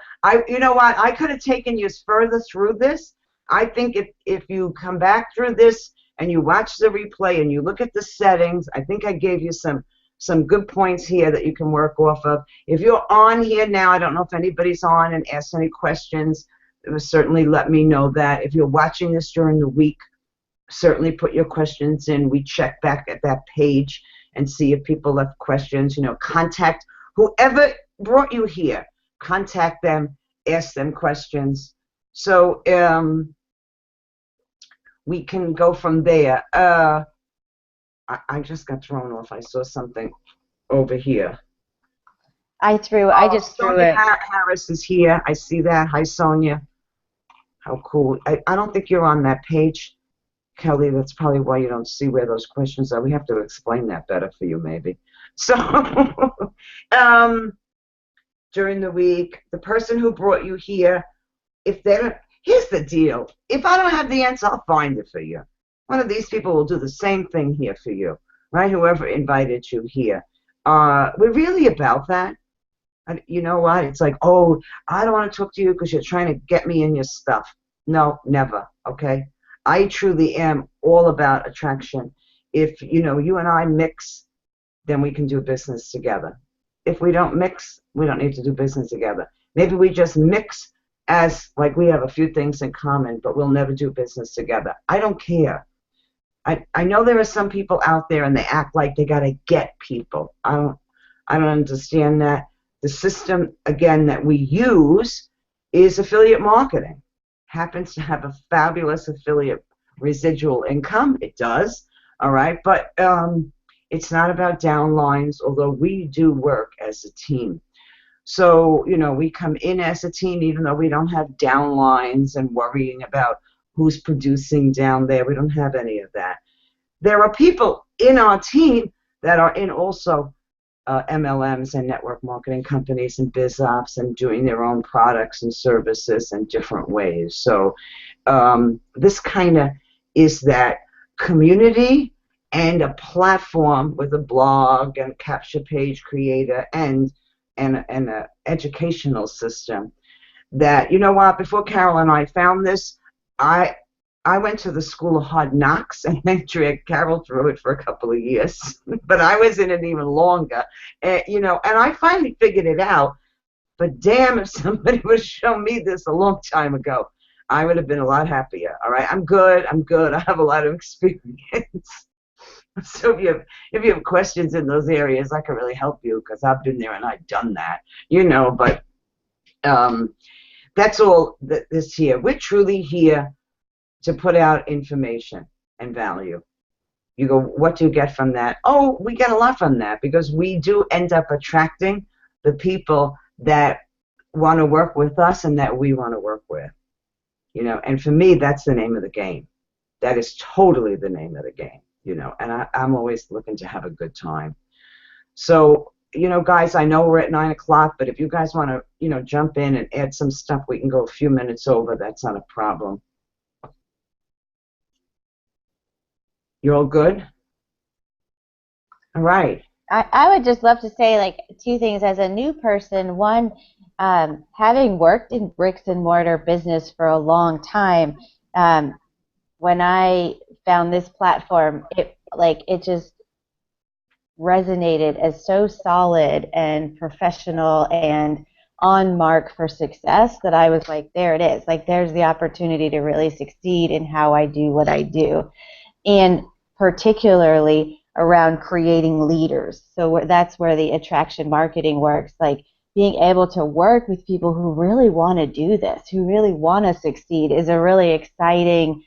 you know what? I could have taken you further through this. I think if you come back through this and you watch the replay and you look at the settings, I think I gave you some good points here that you can work off of. If you're on here now, I don't know if anybody's on and asked any questions. Certainly let me know that. If you're watching this during the week, certainly put your questions in. We check back at that page and see if people left questions. You know, contact whoever brought you here. Contact them, ask them questions. So we can go from there. I just got thrown off. I saw something over here. I just threw Sonia it. Harris is here. I see that. Hi, Sonia. How cool. I don't think you're on that page, Kelly. That's probably why you don't see where those questions are. We have to explain that better for you, maybe. So, during the week, the person who brought you here, if they don't, here's the deal. If I don't have the answer, I'll find it for you. One of these people will do the same thing here for you, right? Whoever invited you here. We're really about that. You know what? It's like, oh, I don't want to talk to you because you're trying to get me in your stuff. No, never, okay? I truly am all about attraction. If, you know, you and I mix, then we can do business together. If we don't mix, we don't need to do business together. Maybe we just mix as, like, we have a few things in common, but we'll never do business together. I don't care. I know there are some people out there and they act like they got to get people. I don't understand that. The system, again, that we use is affiliate marketing. Happens to have a fabulous affiliate residual income. It does, all right? But it's not about downlines, although we do work as a team. So, you know, we come in as a team even though we don't have downlines and worrying about who's producing down there. We don't have any of that. There are people in our team that are in also MLMs and network marketing companies and biz ops and doing their own products and services in different ways. So this kind of is that community and a platform with a blog and capture page creator and an educational system that, you know what, before Carol and I found this, I went to the school of hard knocks and then dragged Carol through it for a couple of years, but I was in it even longer, you know, and I finally figured it out. But damn, if somebody would show me this a long time ago, I would have been a lot happier. All right, I'm good. I have a lot of experience. So if you have questions in those areas, I can really help you because I've been there and I've done that, you know. But that's all this here. We're truly here to put out information and value. You go, what do you get from that? Oh, we get a lot from that because we do end up attracting the people that want to work with us and that we want to work with. You know, and for me, that's the name of the game. That is totally the name of the game, you know, and I'm always looking to have a good time. So, you know, guys, I know we're at 9 o'clock, but if you guys want to, you know, jump in and add some stuff, we can go a few minutes over. That's not a problem. You're all good? All right. I would just love to say like two things as a new person. One, having worked in bricks and mortar business for a long time, when I found this platform, it just resonated as so solid and professional and on mark for success that I was like, there it is. Like, there's the opportunity to really succeed in how I do what I do. And particularly around creating leaders. So that's where the attraction marketing works, like being able to work with people who really want to do this, who really want to succeed, is a really exciting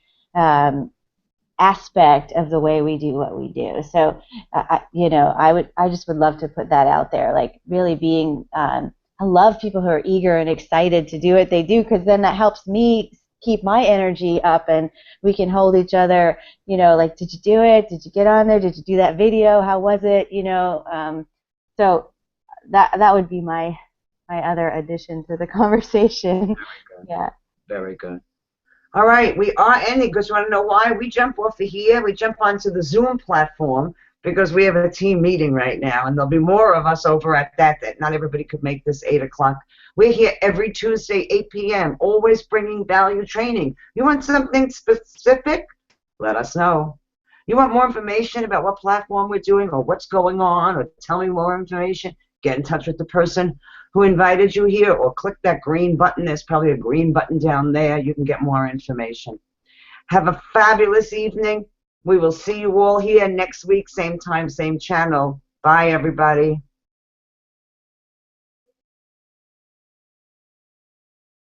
aspect of the way we do what we do. So, I just would love to put that out there, like really being, I love people who are eager and excited to do what they do, because then that helps me keep my energy up, and we can hold each other, you know, like, did you do it? Did you get on there? Did you do that video? How was it? You know, so that would be my other addition to the conversation. Yeah. Very good. All right, we are ending because you want to know why? We jump off of here, we jump onto the Zoom platform because we have a team meeting right now, and there'll be more of us over at that not everybody could make this 8 o'clock. We're here every Tuesday, 8 p.m., always bringing value training. You want something specific? Let us know. You want more information about what platform we're doing or what's going on, or tell me more information? Get in touch with the person who invited you here, or click that green button. There's probably a green button down there. You can get more information. Have a fabulous evening. We will see you all here next week, same time, same channel. Bye, everybody.